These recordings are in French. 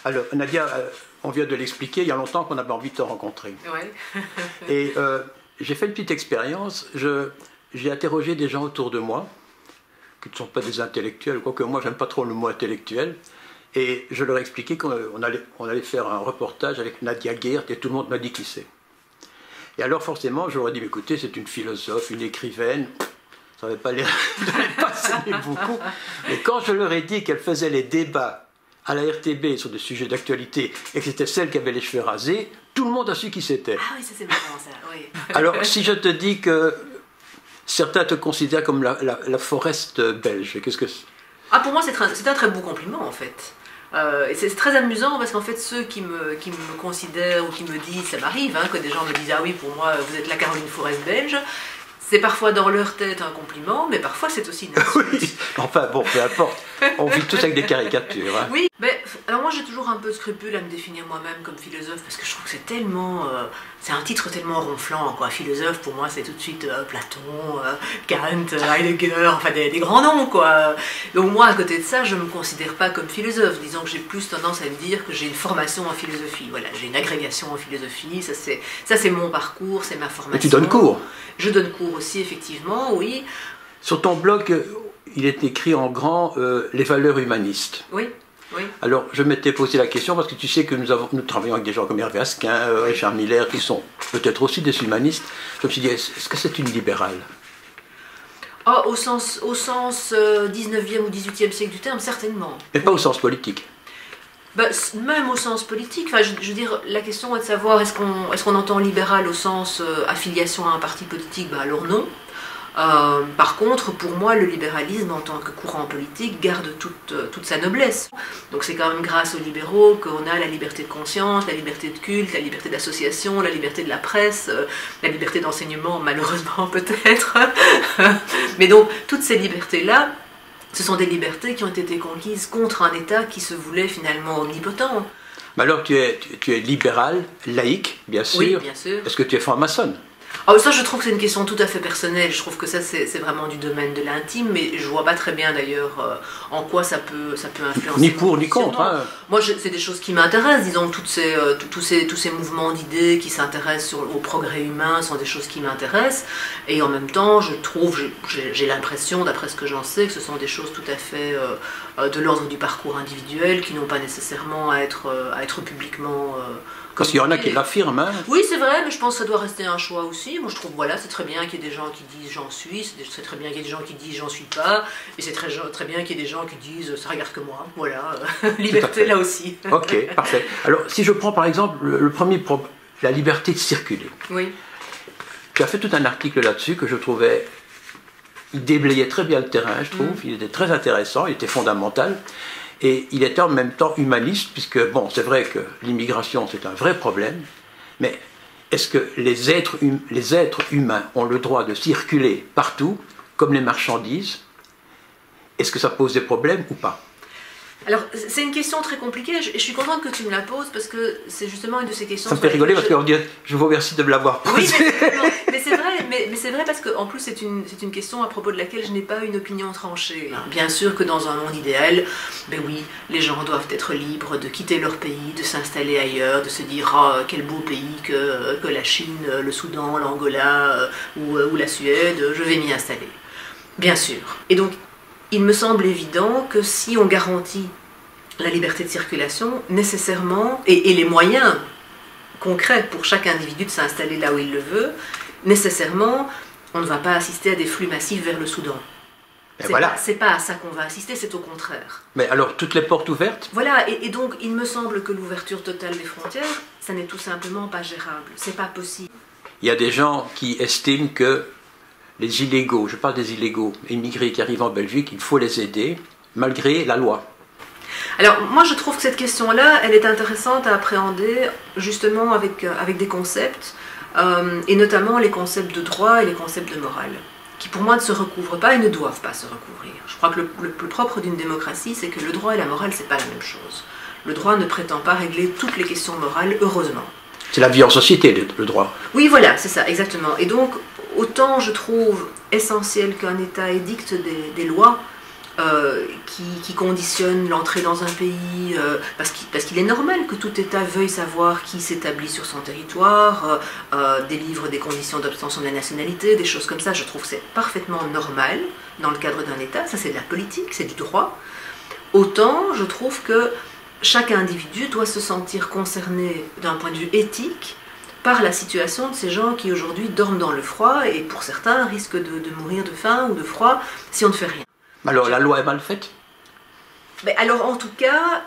Alors, Nadia, on vient de l'expliquer, il y a longtemps qu'on avait envie de te rencontrer. Ouais. Et j'ai fait une petite expérience. J'ai interrogé des gens autour de moi, qui ne sont pas des intellectuels, quoique moi, j'aime pas trop le mot intellectuel. Et je leur ai expliqué qu'on allait faire un reportage avec Nadia Geert, et tout le monde m'a dit qui c'est. Et alors, forcément, je leur ai dit, écoutez, c'est une philosophe, une écrivaine. Ça n'avait pas l'air de passionner beaucoup. Mais quand je leur ai dit qu'elle faisait les débats à la RTB sur des sujets d'actualité et que c'était celle qui avait les cheveux rasés, tout le monde a su qui c'était. Ah oui, ça c'est marrant ça, oui. Alors, si je te dis que certains te considèrent comme la Forest belge, qu'est-ce que c'est? Ah, pour moi, c'est un très beau compliment en fait. Et c'est très amusant parce qu'en fait, ceux qui me considèrent ou qui me disent, ça m'arrive, hein, que des gens me disent, ah oui, pour moi, vous êtes la Caroline Forest belge. C'est parfois dans leur tête un compliment, mais parfois c'est aussi une insulte. Oui, enfin bon, peu importe. On vit tous avec des caricatures. Hein. Oui, mais alors moi j'ai toujours un peu de scrupule à me définir moi-même comme philosophe parce que je trouve que c'est tellement... c'est un titre tellement ronflant, quoi. Philosophe, pour moi, c'est tout de suite Platon, Kant, Heidegger, enfin des grands noms, quoi. Donc moi, à côté de ça, je ne me considère pas comme philosophe. Disons que j'ai plus tendance à me dire que j'ai une formation en philosophie. Voilà, j'ai une agrégation en philosophie, ça c'est mon parcours, c'est ma formation. Et tu donnes cours? Je donne cours aussi, effectivement, oui. Sur ton blog, il est écrit en grand les valeurs humanistes. Oui. Oui. Alors, je m'étais posé la question parce que tu sais que nous travaillons avec des gens comme Hervé Asquin, Richard Miller, qui sont peut-être aussi des humanistes. Je me suis dit, est-ce que c'est une libérale? Oh, au sens 19e ou 18e siècle du terme, certainement. Mais pas au sens politique. Bah, même au sens politique, enfin, je veux dire, la question est de savoir est-ce qu'on entend libéral au sens affiliation à un parti politique, bah alors non. Par contre, pour moi, le libéralisme en tant que courant politique garde toute sa noblesse. Donc c'est quand même grâce aux libéraux qu'on a la liberté de conscience, la liberté de culte, la liberté d'association, la liberté de la presse, la liberté d'enseignement, malheureusement peut-être. Mais donc, toutes ces libertés-là, ce sont des libertés qui ont été conquises contre un État qui se voulait finalement omnipotent. Mais alors, tu es libéral, laïque, bien sûr. Oui, bien sûr. Est-ce que tu es franc-maçonne? Ah, ça, je trouve que c'est une question tout à fait personnelle. Je trouve que ça, c'est vraiment du domaine de l'intime, mais je vois pas très bien d'ailleurs en quoi ça peut influencer. Ni pour ni contre. Hein. Moi, c'est des choses qui m'intéressent. Disons, tous ces mouvements d'idées qui s'intéressent au progrès humain sont des choses qui m'intéressent. Et en même temps, j'ai l'impression, d'après ce que j'en sais, que ce sont des choses tout à fait de l'ordre du parcours individuel qui n'ont pas nécessairement à être publiquement. Parce qu'il y en a qui l'affirment. Hein. Oui, c'est vrai, mais je pense que ça doit rester un choix aussi. Moi, je trouve, voilà, c'est très bien qu'il y ait des gens qui disent j'en suis, c'est très bien qu'il y ait des gens qui disent j'en suis pas, et c'est très bien qu'il y ait des gens qui disent ça regarde que moi. Voilà, liberté là aussi. Ok, parfait. Alors, si je prends par exemple le premier problème, la liberté de circuler. Oui. Tu as fait tout un article là-dessus que je trouvais. Il déblayait très bien le terrain, je trouve. Il était très intéressant, il était fondamental. Et il était en même temps humaniste, puisque, bon, c'est vrai que l'immigration, c'est un vrai problème, mais est-ce que les êtres humains ont le droit de circuler partout, comme les marchandises? Est-ce que ça pose des problèmes ou pas? Alors, c'est une question très compliquée, je suis contente que tu me la poses, parce que c'est justement une de ces questions... Ça me fait rigoler, parce qu'on dit, je vous remercie de me l'avoir posée. Oui, mais c'est vrai, mais c'est vrai parce qu'en plus, c'est une question à propos de laquelle je n'ai pas une opinion tranchée. Bien sûr que dans un monde idéal, ben oui, les gens doivent être libres de quitter leur pays, de s'installer ailleurs, de se dire, oh, quel beau pays que la Chine, le Soudan, l'Angola ou la Suède, je vais m'y installer. Bien sûr. Et donc, il me semble évident que si on garantit la liberté de circulation, nécessairement, et les moyens concrets pour chaque individu de s'installer là où il le veut, nécessairement, on ne va pas assister à des flux massifs vers le Soudan. C'est pas à ça qu'on va assister, c'est au contraire. Mais alors, toutes les portes ouvertes? Voilà, et donc il me semble que l'ouverture totale des frontières, ça n'est tout simplement pas gérable, c'est pas possible. Il y a des gens qui estiment que les illégaux, je parle des illégaux, immigrés qui arrivent en Belgique, il faut les aider, malgré la loi. Alors, moi je trouve que cette question-là, elle est intéressante à appréhender justement avec des concepts, et notamment les concepts de droit et les concepts de morale, qui pour moi ne se recouvrent pas et ne doivent pas se recouvrir. Je crois que le plus propre d'une démocratie, c'est que le droit et la morale, c'est pas la même chose. Le droit ne prétend pas régler toutes les questions morales, heureusement. C'est la vie en société, le droit. Oui, voilà, c'est ça, exactement. Et donc, autant je trouve essentiel qu'un État édicte des lois, qui conditionne l'entrée dans un pays, parce qu'il est normal que tout État veuille savoir qui s'établit sur son territoire, délivre des conditions d'obtention de la nationalité, des choses comme ça. Je trouve que c'est parfaitement normal dans le cadre d'un État. Ça, c'est de la politique, c'est du droit. Autant, je trouve que chaque individu doit se sentir concerné d'un point de vue éthique par la situation de ces gens qui aujourd'hui dorment dans le froid et pour certains risquent de mourir de faim ou de froid si on ne fait rien. Alors la loi est mal faite? Mais alors en tout cas,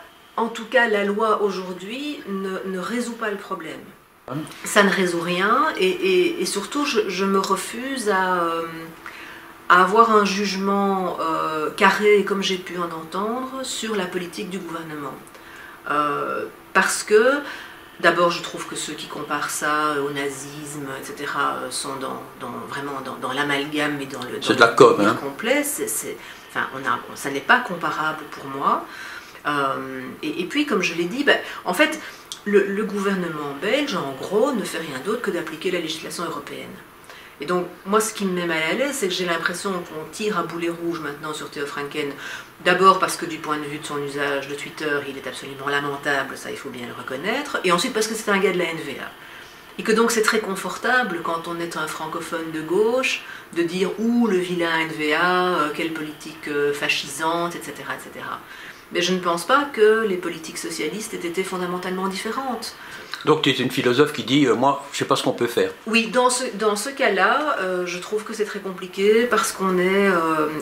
la loi aujourd'hui ne résout pas le problème. Ça ne résout rien et surtout je me refuse à avoir un jugement carré comme j'ai pu en entendre sur la politique du gouvernement. Parce que d'abord, je trouve que ceux qui comparent ça au nazisme, etc., sont vraiment dans l'amalgame et dans le complet. Ça n'est pas comparable pour moi. Et puis, comme je l'ai dit, en fait, le gouvernement belge, en gros, ne fait rien d'autre que d'appliquer la législation européenne. Et donc, moi, ce qui me met mal à l'aise, c'est que j'ai l'impression qu'on tire à boulet rouge maintenant sur Theo Franken. D'abord parce que du point de vue de son usage de Twitter, il est absolument lamentable, ça il faut bien le reconnaître. Et ensuite parce que c'est un gars de la NVA. Et que donc c'est très confortable quand on est un francophone de gauche de dire « Ouh, le vilain NVA, quelle politique fascisante, etc. etc. » Mais je ne pense pas que les politiques socialistes aient été fondamentalement différentes. Donc tu es une philosophe qui dit moi, je ne sais pas ce qu'on peut faire. Oui, dans ce cas-là, je trouve que c'est très compliqué parce qu'on est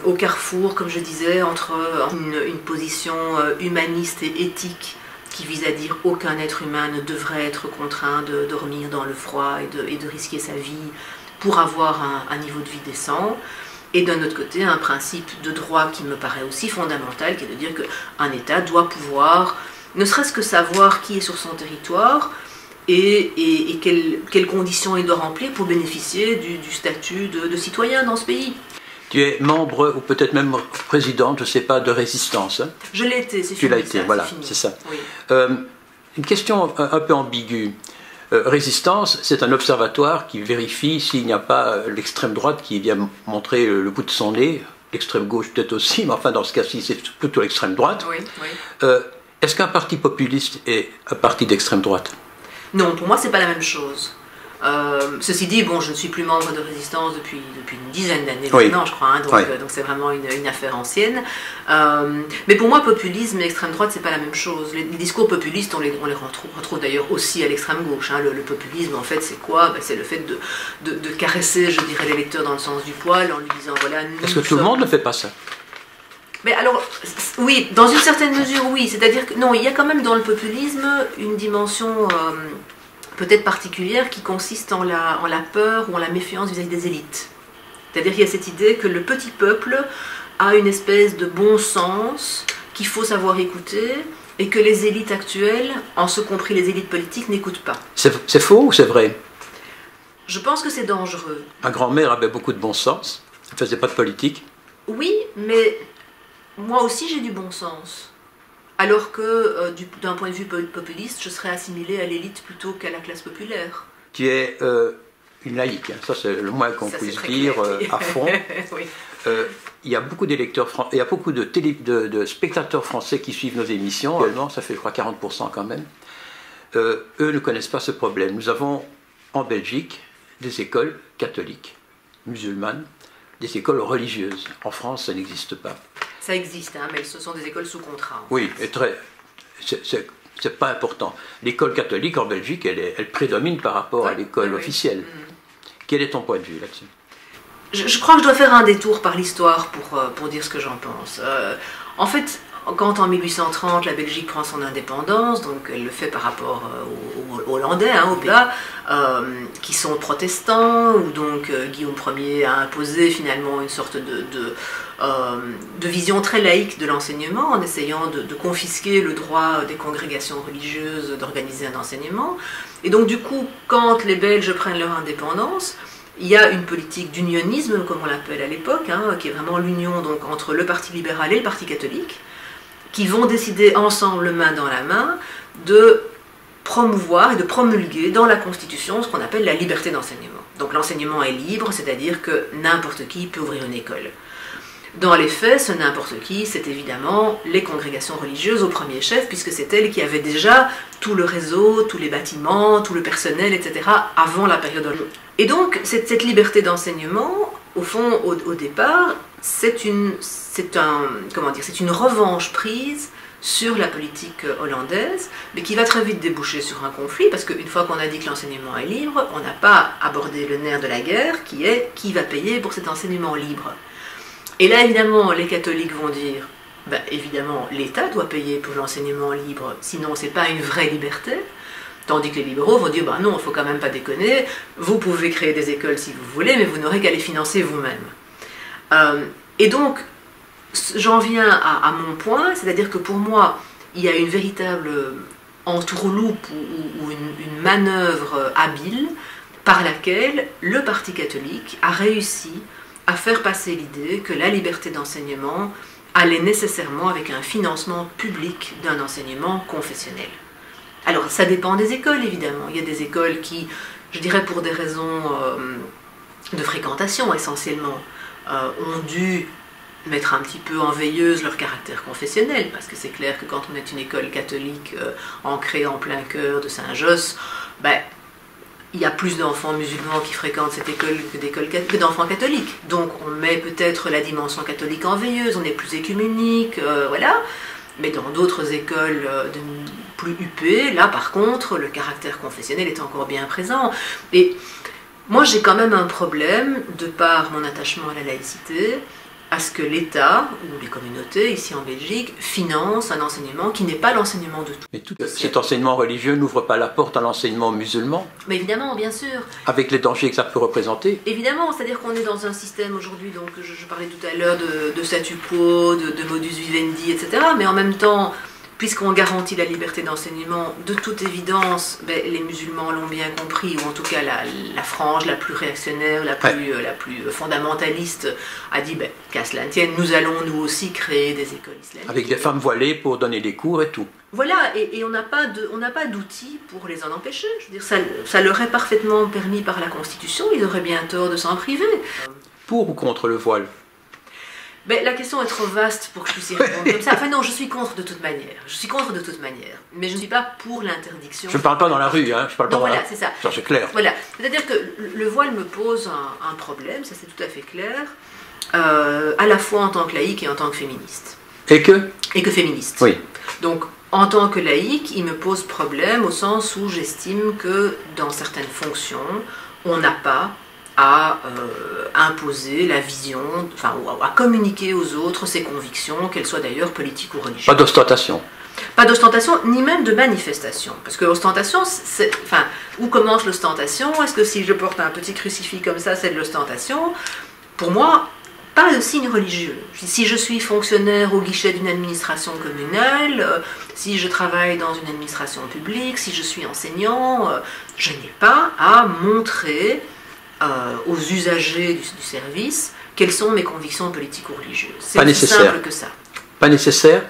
au carrefour, comme je disais, entre une position humaniste et éthique qui vise à dire aucun être humain ne devrait être contraint de dormir dans le froid et de risquer sa vie pour avoir un niveau de vie décent. Et d'un autre côté, un principe de droit qui me paraît aussi fondamental, qui est de dire qu'un État doit pouvoir, ne serait-ce que savoir qui est sur son territoire, et quelles conditions il doit remplir pour bénéficier du statut de citoyen dans ce pays. Tu es membre, ou peut-être même présidente, je ne sais pas, de Résistance. Hein? Je l'ai été, c'est fini. Tu l'as été, voilà, c'est ça. Oui. Une question un peu ambiguë. Résistance, c'est un observatoire qui vérifie s'il n'y a pas l'extrême droite qui vient montrer le bout de son nez, l'extrême gauche peut-être aussi, mais enfin dans ce cas-ci, c'est plutôt l'extrême droite. Oui, oui. Est-ce qu'un parti populiste est un parti d'extrême droite? Non, pour moi, c'est pas la même chose. Ceci dit, bon, je ne suis plus membre de Résistance depuis une dizaine d'années maintenant, je crois, hein, donc c'est vraiment une affaire ancienne. Mais pour moi, populisme et extrême droite, c'est pas la même chose. Les discours populistes, on les retrouve d'ailleurs aussi à l'extrême gauche. Hein. Le populisme, en fait, c'est quoi? C'est le fait de caresser, je dirais, l'électeur dans le sens du poil en lui disant, voilà... Est-ce que tout le monde ne fait pas ça? Mais alors, oui, dans une certaine mesure, oui. C'est-à-dire que, non, il y a quand même dans le populisme une dimension... peut-être particulière qui consiste en la peur ou en la méfiance vis-à-vis des élites. C'est-à-dire qu'il y a cette idée que le petit peuple a une espèce de bon sens qu'il faut savoir écouter et que les élites actuelles, en ce compris les élites politiques, n'écoutent pas. C'est faux ou c'est vrai? Je pense que c'est dangereux. Ma grand-mère avait beaucoup de bon sens, elle ne faisait pas de politique. Oui, mais moi aussi j'ai du bon sens. Alors que, d'un point de vue populiste, je serais assimilée à l'élite plutôt qu'à la classe populaire. Tu es une laïque, hein. Ça c'est le moins qu'on puisse dire à fond. Oui. Il y a beaucoup d'électeurs, il y a beaucoup de spectateurs français qui suivent nos émissions. Actuellement, ça fait je crois 40% quand même. Eux ne connaissent pas ce problème. Nous avons en Belgique des écoles catholiques, musulmanes, des écoles religieuses. En France, ça n'existe pas. Ça existe, hein, mais ce sont des écoles sous contrat. Oui, et c'est pas important. L'école catholique en Belgique, elle prédomine par rapport à l'école officielle. Quel est ton point de vue là-dessus? Je crois que je dois faire un détour par l'histoire pour dire ce que j'en pense. En fait, quand en 1830 la Belgique prend son indépendance, donc elle le fait par rapport aux Hollandais, hein, aux Pays-Bas, qui sont protestants, où donc Guillaume Ier a imposé finalement une sorte de vision très laïque de l'enseignement, en essayant de confisquer le droit des congrégations religieuses d'organiser un enseignement. Et donc du coup, quand les Belges prennent leur indépendance, il y a une politique d'unionisme, comme on l'appelle à l'époque, hein, qui est vraiment l'union donc entre le Parti libéral et le Parti catholique, qui vont décider ensemble, main dans la main, de promouvoir et de promulguer dans la Constitution ce qu'on appelle la liberté d'enseignement. Donc l'enseignement est libre, c'est-à-dire que n'importe qui peut ouvrir une école. Dans les faits, ce n'importe qui, c'est évidemment les congrégations religieuses au premier chef, puisque c'est elles qui avaient déjà tout le réseau, tous les bâtiments, tout le personnel, etc., avant la période. Et donc, cette liberté d'enseignement, au fond, au départ, c'est une revanche prise sur la politique hollandaise, mais qui va très vite déboucher sur un conflit, parce qu'une fois qu'on a dit que l'enseignement est libre, on n'a pas abordé le nerf de la guerre, qui est qui va payer pour cet enseignement libre. Et là, évidemment, les catholiques vont dire, ben, évidemment, l'État doit payer pour l'enseignement libre, sinon c'est pas une vraie liberté. Tandis que les libéraux vont dire, ben non, il ne faut quand même pas déconner, vous pouvez créer des écoles si vous voulez, mais vous n'aurez qu'à les financer vous-même. Et donc, j'en viens à mon point, c'est-à-dire que pour moi, il y a une véritable entourloupe ou une manœuvre habile par laquelle le Parti catholique a réussi à faire passer l'idée que la liberté d'enseignement allait nécessairement avec un financement public d'un enseignement confessionnel. Alors, ça dépend des écoles, évidemment. Il y a des écoles qui, je dirais pour des raisons de fréquentation essentiellement, ont dû mettre un petit peu en veilleuse leur caractère confessionnel, parce que c'est clair que quand on est une école catholique ancrée en plein cœur de Saint-Josse, ben, il y a plus d'enfants musulmans qui fréquentent cette école que d'enfants catholiques. Donc on met peut-être la dimension catholique en veilleuse, on est plus écuménique, voilà. Mais dans d'autres écoles plus huppées, là par contre, le caractère confessionnel est encore bien présent. Et moi j'ai quand même un problème, de par mon attachement à la laïcité, à ce que l'État, ou les communautés, ici en Belgique, financent un enseignement qui n'est pas l'enseignement de tout. Mais tout cet enseignement religieux n'ouvre pas la porte à l'enseignement musulman? Mais évidemment, bien sûr. Avec les dangers que ça peut représenter? Évidemment, c'est-à-dire qu'on est dans un système aujourd'hui, donc je parlais tout à l'heure de statu quo, de modus vivendi, etc. Mais en même temps, puisqu'on garantit la liberté d'enseignement, de toute évidence, ben, les musulmans l'ont bien compris, ou en tout cas la frange la plus réactionnaire, la plus fondamentaliste, a dit, ben, qu'à cela ne tienne, nous allons nous aussi créer des écoles islamiques. Avec des femmes voilées pour donner des cours et tout. Voilà, et on n'a pas d'outils pour les en empêcher. Je veux dire, ça leur est parfaitement permis par la Constitution, ils auraient bien tort de s'en priver. Pour ou contre le voile? Ben, la question est trop vaste pour que je puisse y répondre comme ça. Enfin non, je suis contre de toute manière. Je suis contre de toute manière. Mais je ne suis pas pour l'interdiction. Je ne parle pas dans la rue, hein. Je parle pas voilà, dans la... c'est ça. Ça, c'est clair. Voilà. C'est-à-dire que le voile me pose un problème, ça c'est tout à fait clair, à la fois en tant que laïque et en tant que féministe. Et que féministe. Oui. Donc, en tant que laïque, il me pose problème au sens où j'estime que dans certaines fonctions, on n'a pas à imposer la vision, enfin, à communiquer aux autres ses convictions, qu'elles soient d'ailleurs politiques ou religieuses. Pas d'ostentation. Pas d'ostentation, ni même de manifestation. Parce que l'ostentation, enfin, où commence l'ostentation? Est-ce que si je porte un petit crucifix comme ça, c'est de l'ostentation? Pour moi, pas de signe religieux. Si je suis fonctionnaire au guichet d'une administration communale, si je travaille dans une administration publique, si je suis enseignant, je n'ai pas à montrer aux usagers du service quelles sont mes convictions politiques ou religieuses. C'est aussi simple que ça. Pas nécessaire?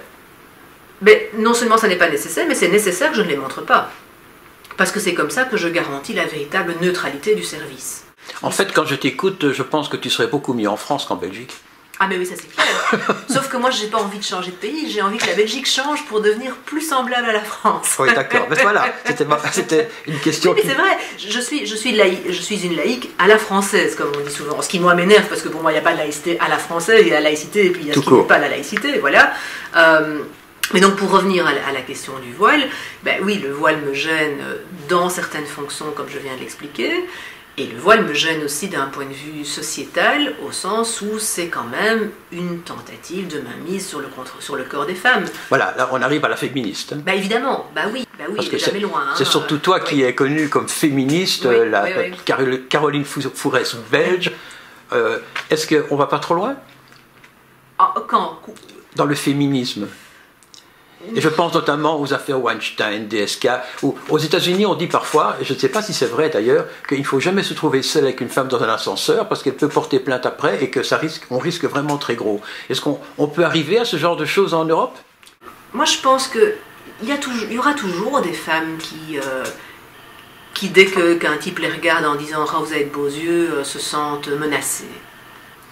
Mais non seulement ça n'est pas nécessaire, mais c'est nécessaire que je ne les montre pas. Parce que c'est comme ça que je garantis la véritable neutralité du service. En fait, quand je t'écoute, je pense que tu serais beaucoup mieux en France qu'en Belgique. Ah mais oui, ça c'est clair. Sauf que moi, j'ai pas envie de changer de pays, j'ai envie que la Belgique change pour devenir plus semblable à la France. Oui, d'accord. Mais voilà, c'était une question. Oui, mais c'est vrai, je suis une laïque à la française, comme on dit souvent. Ce qui moi m'énerve, parce que pour moi, il n'y a pas de laïcité à la française, il y a la laïcité, et puis il y a ce qui n'est pas la laïcité, voilà. Mais donc pour revenir à la question du voile, ben oui, le voile me gêne dans certaines fonctions, comme je viens de l'expliquer. Et le voile me gêne aussi d'un point de vue sociétal, au sens où c'est quand même une tentative de mainmise sur le corps des femmes. Voilà, là on arrive à la féministe. Bah évidemment, bah oui, parce que jamais loin. Hein, c'est surtout toi qui es connue comme féministe, Caroline Fourès belge. Est-ce qu'on va pas trop loin? Quand? Dans le féminisme. Et je pense notamment aux affaires Weinstein, DSK, où aux États-Unis on dit parfois, et je ne sais pas si c'est vrai d'ailleurs, qu'il ne faut jamais se trouver seul avec une femme dans un ascenseur parce qu'elle peut porter plainte après et que on risque vraiment très gros. Est-ce qu'on peut arriver à ce genre de choses en Europe? Moi je pense qu'il y aura toujours des femmes qui dès qu'un type les regarde en disant « Ah, vous avez de beaux yeux », se sentent menacées.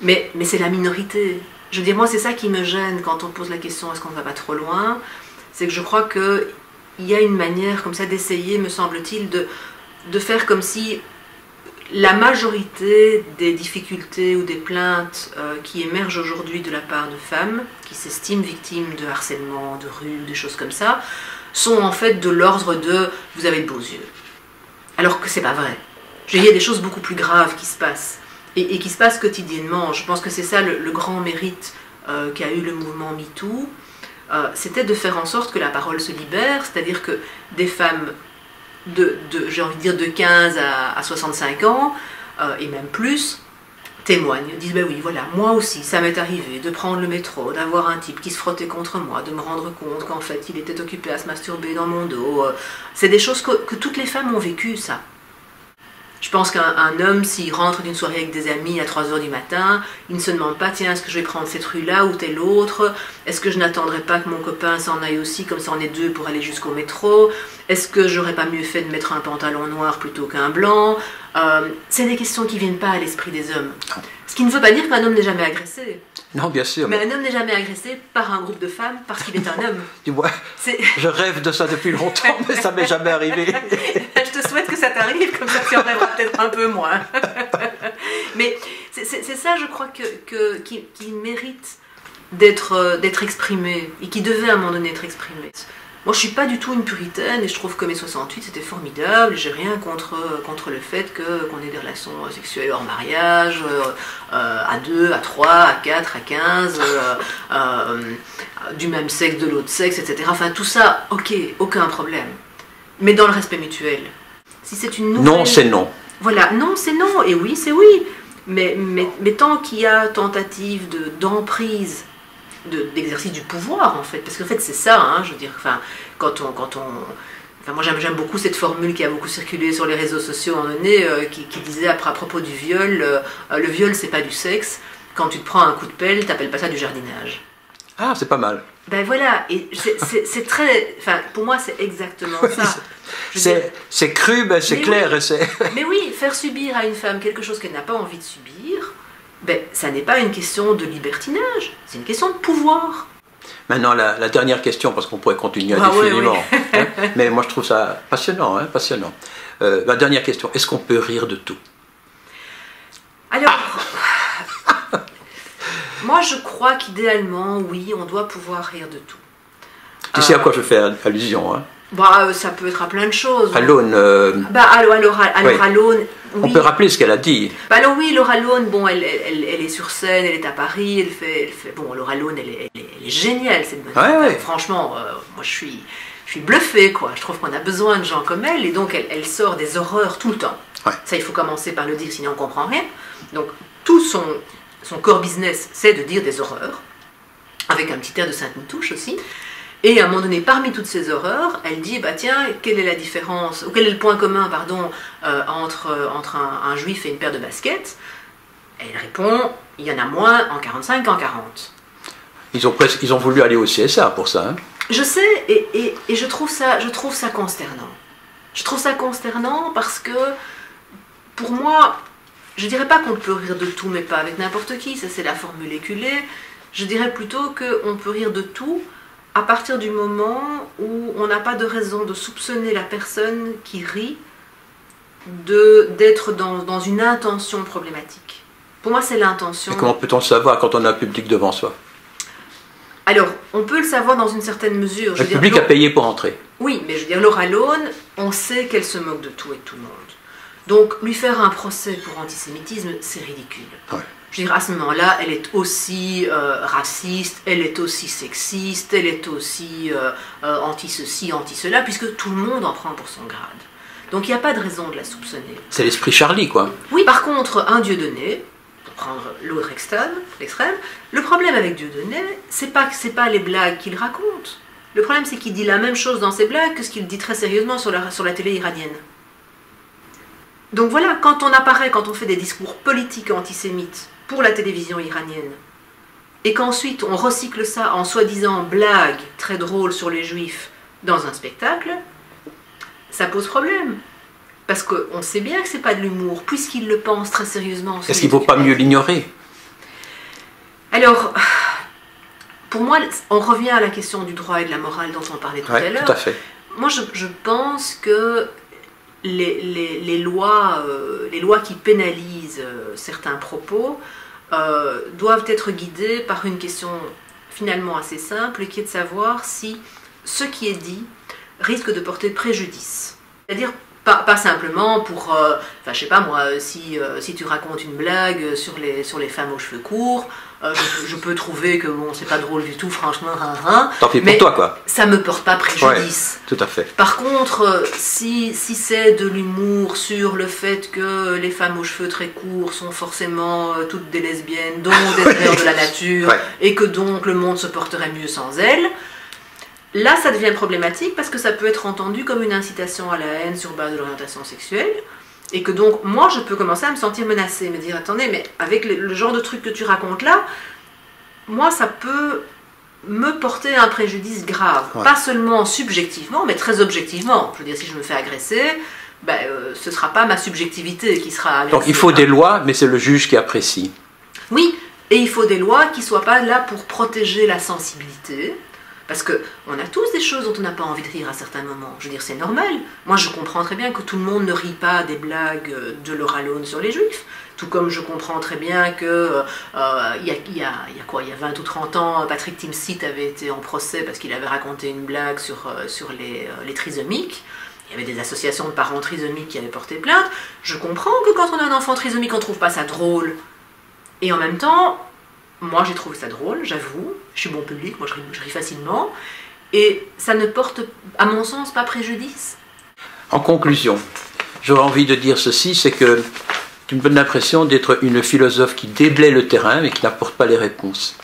Mais c'est la minorité. Je veux dire, moi, c'est ça qui me gêne quand on pose la question est-ce qu'on ne va pas trop loin? C'est que je crois qu'il y a une manière comme ça d'essayer, me semble-t-il, de faire comme si la majorité des difficultés ou des plaintes qui émergent aujourd'hui de la part de femmes qui s'estiment victimes de harcèlement, de rue, des choses comme ça, sont en fait de l'ordre de « vous avez de beaux yeux ». Alors que c'est pas vrai. Il y a des choses beaucoup plus graves qui se passent. Et qui se passe quotidiennement. Je pense que c'est ça le grand mérite qu'a eu le mouvement MeToo, c'était de faire en sorte que la parole se libère, c'est-à-dire que des femmes j'ai envie de dire de 15 à 65 ans, et même plus, témoignent, disent ben oui, voilà, moi aussi, ça m'est arrivé de prendre le métro, d'avoir un type qui se frottait contre moi, de me rendre compte qu'en fait, il était occupé à se masturber dans mon dos. C'est des choses que toutes les femmes ont vécues, ça. Je pense qu'un homme, s'il rentre d'une soirée avec des amis à 3 h du matin, il ne se demande pas, tiens, est-ce que je vais prendre cette rue-là ou telle autre? Est-ce que je n'attendrai pas que mon copain s'en aille aussi, comme ça on est deux pour aller jusqu'au métro? Est-ce que j'aurais pas mieux fait de mettre un pantalon noir plutôt qu'un blanc? C'est des questions qui ne viennent pas à l'esprit des hommes. Ce qui ne veut pas dire qu'un homme n'est jamais agressé. Non, bien sûr. Mais un homme n'est jamais agressé par un groupe de femmes parce qu'il est un homme. Dis-moi, je rêve de ça depuis longtemps, mais ça m'est jamais arrivé. Je te souhaite que ça t'arrive, comme ça tu en rêveras peut-être un peu moins. Mais c'est ça, je crois, qui mérite d'être exprimé et qui devait à un moment donné être exprimé. Moi, je suis pas du tout une puritaine et je trouve que mai 68 c'était formidable. J'ai rien contre le fait qu'on ait des relations sexuelles hors mariage, à 2, à 3, à 4, à 15, du même sexe, de l'autre sexe, etc. Enfin, tout ça, ok, aucun problème. Mais dans le respect mutuel. Si c'est une nouvelle... Non, c'est non. Voilà, non, c'est non, et oui, c'est oui. Mais tant qu'il y a tentative d'emprise, d'exercice du pouvoir, en fait, parce qu'en fait c'est ça, hein, je veux dire, enfin, moi j'aime beaucoup cette formule qui a beaucoup circulé sur les réseaux sociaux à un moment donné, qui disait à propos du viol, le viol c'est pas du sexe, quand tu te prends un coup de pelle, t'appelles pas ça du jardinage. Ah, c'est pas mal. Ben voilà, et c'est très, enfin, pour moi c'est exactement ça. C'est cru, ben c'est clair, oui, et c'est... Mais oui, faire subir à une femme quelque chose qu'elle n'a pas envie de subir, ben, ça n'est pas une question de libertinage, c'est une question de pouvoir. Maintenant, la dernière question, parce qu'on pourrait continuer indéfiniment. Oui. Hein, mais moi, je trouve ça passionnant. Hein, passionnant. La dernière question, est-ce qu'on peut rire de tout? Alors, moi, je crois qu'idéalement, oui, on doit pouvoir rire de tout. Tu sais à quoi je fais allusion, hein? Bah, ça peut être à plein de choses. À l'aune. Alors à l'aune. Oui. On peut rappeler ce qu'elle a dit. Bah alors oui, Laura Lone, bon, elle est sur scène, elle est à Paris, elle fait bon, Laura Lone, elle est géniale, cette bonne femme. Ouais. Franchement, moi je suis bluffée, quoi. Je trouve qu'on a besoin de gens comme elle, et donc elle sort des horreurs tout le temps. Ouais. Ça, il faut commencer par le dire, sinon on comprend rien. Donc tout son core business, c'est de dire des horreurs, avec un petit air de Sainte-Nitouche aussi. Et à un moment donné, parmi toutes ces horreurs, elle dit, bah tiens, quelle est la différence, ou quel est le point commun, pardon, entre un juif et une paire de baskets? Elle répond, il y en a moins en 45 qu'en 40. Ils ont voulu aller au CSA pour ça. Hein. Je sais, et je trouve ça consternant. Je trouve ça consternant parce que, pour moi, je dirais pas qu'on peut rire de tout, mais pas avec n'importe qui, ça c'est la formule éculée. Je dirais plutôt qu'on peut rire de tout, à partir du moment où on n'a pas de raison de soupçonner la personne qui rit d'être dans une intention problématique. Pour moi, c'est l'intention. Et comment peut-on le savoir quand on a un public devant soi? Alors, on peut le savoir dans une certaine mesure. Le public a payé pour entrer. Oui, mais je veux dire, Laura Lone, on sait qu'elle se moque de tout et de tout le monde. Donc, lui faire un procès pour antisémitisme, c'est ridicule. Ouais. Je veux dire, à ce moment-là, elle est aussi raciste, elle est aussi sexiste, elle est aussi anti-ceci, anti-cela, puisque tout le monde en prend pour son grade. Donc il n'y a pas de raison de la soupçonner. C'est l'esprit Charlie, quoi. Oui, par contre, un Dieudonné, pour prendre l'autre l'extrême, le problème avec Dieudonné, c'est pas les blagues qu'il raconte. Le problème, c'est qu'il dit la même chose dans ses blagues que ce qu'il dit très sérieusement sur la télé iranienne. Donc voilà, quand on fait des discours politiques antisémites pour la télévision iranienne, et qu'ensuite on recycle ça en soi-disant blague très drôle sur les juifs dans un spectacle, ça pose problème. Parce qu'on sait bien que c'est pas de l'humour, puisqu'il le pense très sérieusement. Est-ce qu'il ne faut pas mieux l'ignorer? Alors, pour moi, on revient à la question du droit et de la morale dont on parlait tout à l'heure. Tout à fait. Moi, je pense que les lois qui pénalisent certains propos doivent être guidées par une question finalement assez simple, qui est de savoir si ce qui est dit risque de porter préjudice. C'est-à-dire pas simplement pour, enfin je sais pas moi, si tu racontes une blague sur les femmes aux cheveux courts, je peux trouver que bon c'est pas drôle du tout, franchement, tant pis pour mais toi quoi. Ça me porte pas préjudice. Ouais, tout à fait. Par contre, si c'est de l'humour sur le fait que les femmes aux cheveux très courts sont forcément toutes des lesbiennes, dont des erreurs de la nature, et que donc le monde se porterait mieux sans elles, là, ça devient problématique parce que ça peut être entendu comme une incitation à la haine sur base de l'orientation sexuelle. Et que donc, moi, je peux commencer à me sentir menacée, me dire, attendez, mais avec le genre de truc que tu racontes là, moi, ça peut me porter un préjudice grave. Ouais. Pas seulement subjectivement, mais très objectivement. Je veux dire, si je me fais agresser, ben, ce ne sera pas ma subjectivité qui sera agressée. Donc, il faut des lois, mais c'est le juge qui apprécie. Oui, et il faut des lois qui ne soient pas là pour protéger la sensibilité. Parce qu'on a tous des choses dont on n'a pas envie de rire à certains moments. Je veux dire, c'est normal. Moi, je comprends très bien que tout le monde ne rit pas des blagues de Laura Lone sur les Juifs. Tout comme je comprends très bien que il y a 20 ou 30 ans, Patrick Timsit avait été en procès parce qu'il avait raconté une blague sur les trisomiques. Il y avait des associations de parents trisomiques qui avaient porté plainte. Je comprends que quand on a un enfant trisomique, on ne trouve pas ça drôle. Et en même temps, moi, j'ai trouvé ça drôle, j'avoue. Je suis bon public, moi je ris facilement. Et ça ne porte, à mon sens, pas préjudice. En conclusion, j'aurais envie de dire ceci, c'est que tu me donnes l'impression d'être une philosophe qui déblaye le terrain, mais qui n'apporte pas les réponses.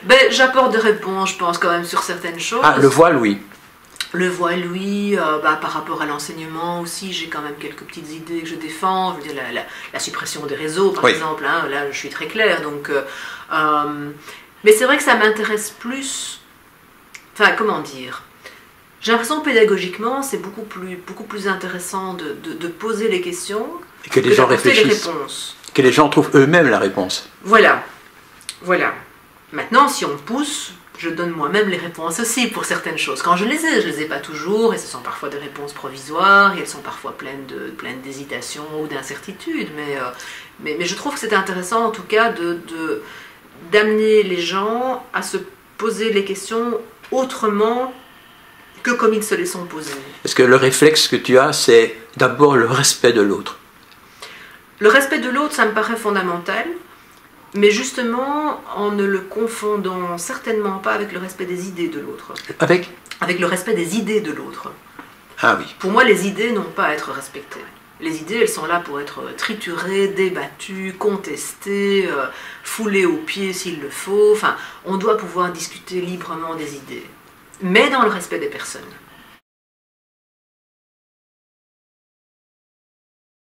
Ben, j'apporte des réponses, je pense, quand même, sur certaines choses. Ah, le voile, oui. Le voile, oui, par rapport à l'enseignement aussi, j'ai quand même quelques petites idées que je défends. Je veux dire, la suppression des réseaux, par exemple, hein, là, je suis très claire. Donc, mais c'est vrai que ça m'intéresse plus... Enfin, comment dire ? J'ai l'impression que pédagogiquement, c'est beaucoup plus intéressant de poser les questions et que les gens réfléchissent. Que les gens trouvent eux-mêmes la réponse. Voilà. Voilà. Maintenant, si on pousse... Je donne moi-même les réponses aussi pour certaines choses. Quand je les ai pas toujours, et ce sont parfois des réponses provisoires, et elles sont parfois pleines d'hésitation ou d'incertitude, mais je trouve que c'est intéressant en tout cas d'amener les gens à se poser les questions autrement que comme ils se les sont posées. Est-ce que le réflexe que tu as, c'est d'abord le respect de l'autre? Le respect de l'autre, ça me paraît fondamental. Mais justement, en ne le confondant certainement pas avec le respect des idées de l'autre. Avec le respect des idées de l'autre. Ah oui. Pour moi, les idées n'ont pas à être respectées. Les idées, elles sont là pour être triturées, débattues, contestées, foulées aux pieds s'il le faut. Enfin, on doit pouvoir discuter librement des idées, mais dans le respect des personnes.